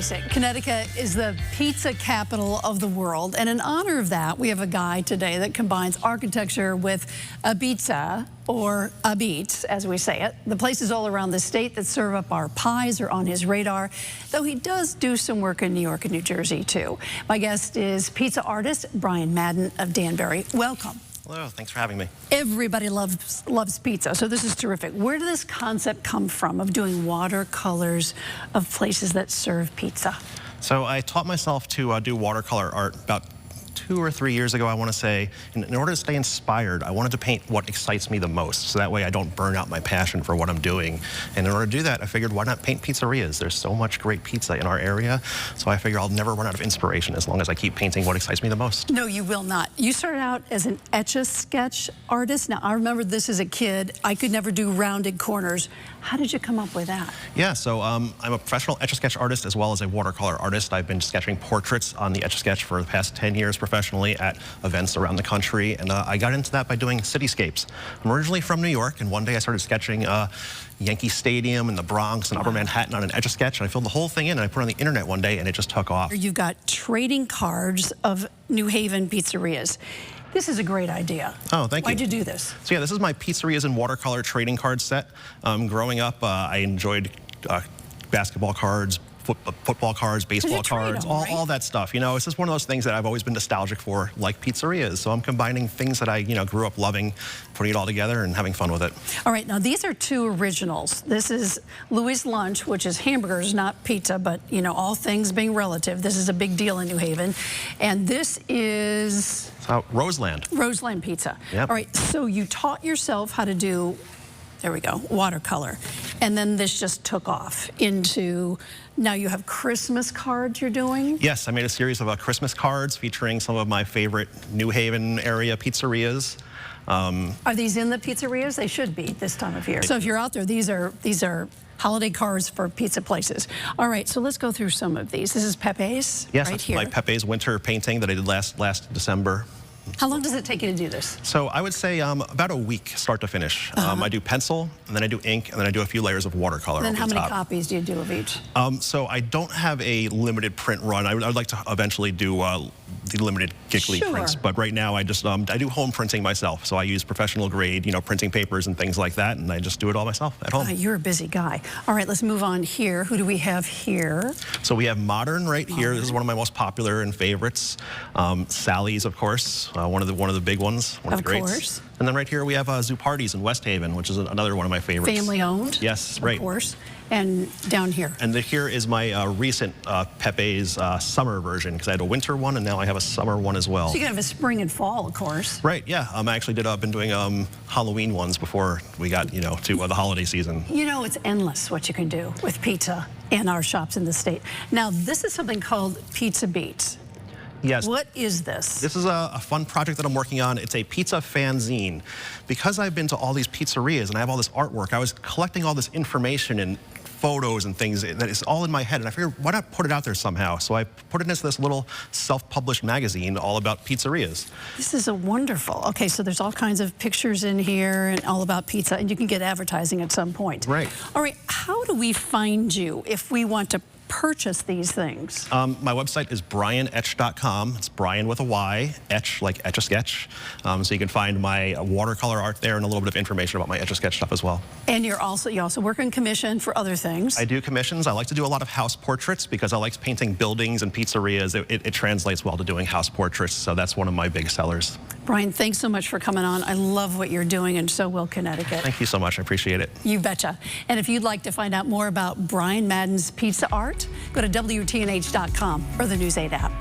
face it, Connecticut is the pizza capital of the world. And in honor of that, we have a guy today that combines architecture with a pizza, or a beat, as we say it. The places all around the state that serve up our pies are on his radar, though he does do some work in New York and New Jersey, too. My guest is pizza artist Brian Madden of Danbury. Welcome. Hello, thanks for having me. Everybody loves pizza, so this is terrific. Where did this concept come from of doing watercolors of places that serve pizza? So I taught myself to do watercolor art about 2 or 3 years ago, I want to say. In order to stay inspired, I wanted to paint what excites me the most, so that way I don't burn out my passion for what I'm doing. And in order to do that, I figured, why not paint pizzerias? There's so much great pizza in our area, so I figure I'll never run out of inspiration as long as I keep painting what excites me the most. No, you will not. You started out as an Etch-a-Sketch artist. Now, I remember this as a kid. I could never do rounded corners. How did you come up with that? Yeah, so I'm a professional Etch-a-Sketch artist as well as a watercolor artist. I've been sketching portraits on the Etch-a-Sketch for the past 10 years professionally at events around the country, and I got into that by doing cityscapes. I'm originally from New York, and one day I started sketching Yankee Stadium in the Bronx and Upper Manhattan on an Etch-a-Sketch, and I filled the whole thing in, and I put it on the internet one day, and it just took off. You've got trading cards of New Haven pizzerias. This is a great idea. Oh, thank you. Why'd you do this? So yeah, this is my pizzerias and watercolor trading card set. Growing up, I enjoyed basketball cards, football cards, baseball cards, all that stuff. You know, it's just one of those things that I've always been nostalgic for, like pizzerias. So I'm combining things that I, grew up loving, putting it all together and having fun with it. All right, now these are two originals. This is Louis' Lunch, which is hamburgers, not pizza, but, all things being relative. This is a big deal in New Haven. And this is... Roseland. Roseland Pizza. Yep. All right, so you taught yourself how to do, there we go, watercolor. And then this just took off into, now you have Christmas cards you're doing? Yes, I made a series of Christmas cards featuring some of my favorite New Haven area pizzerias. Are these in the pizzerias? They should be this time of year. So if you're out there, these are holiday cards for pizza places. All right, so let's go through some of these. This is Pepe's, yes, right here. My Pepe's winter painting that I did last December. How long does it take you to do this? So I would say about a week, start to finish. I do pencil, and then I do ink, and then I do a few layers of watercolor. And then how many copies do you do of each? So I don't have a limited print run. I would like to eventually do the limited giggly prints, but right now I just I do home printing myself. So I use professional grade, printing papers and things like that, and I just do it all myself at home. You're a busy guy. All right, let's move on here. Who do we have here? So we have Modern right here. This is one of my most popular and favorites. Sally's, of course, one of the big ones, one of the greats. Of course. And then right here we have Zoo Parties in West Haven, which is another one of my favorites. Family owned? Yes, right. Of course. And down here? And here is my recent Pepe's summer version, because I had a winter one and now I have a summer one as well. So you can have a spring and fall, of course. Right, yeah. I actually been doing Halloween ones before we got, to the holiday season. It's endless what you can do with pizza in our shops in the state. Now, this is something called Pizza Beats. Yes. What is this? This is a fun project that I'm working on. It's a pizza fanzine. Because I've been to all these pizzerias and I have all this artwork, I was collecting all this information and photos and things that is all in my head, and I figured, why not put it out there somehow? So I put it into this little self-published magazine all about pizzerias. This is wonderful. Okay, so there's all kinds of pictures in here and all about pizza, and you can get advertising at some point. Right. All right, how do we find you if we want to purchase these things? My website is brianetch.com. It's Brian with a Y, Etch like Etch-a-Sketch. So you can find my watercolor art there and a little bit of information about my Etch-a-Sketch stuff as well. And you also work on commission for other things. I do commissions. I like to do a lot of house portraits because I like painting buildings and pizzerias. It translates well to doing house portraits, so that's one of my big sellers. Brian, thanks so much for coming on. I love what you're doing, and so will Connecticut. Thank you so much. I appreciate it. You betcha. And if you'd like to find out more about Brian Madden's pizza art, go to WTNH.com or the News 8 app.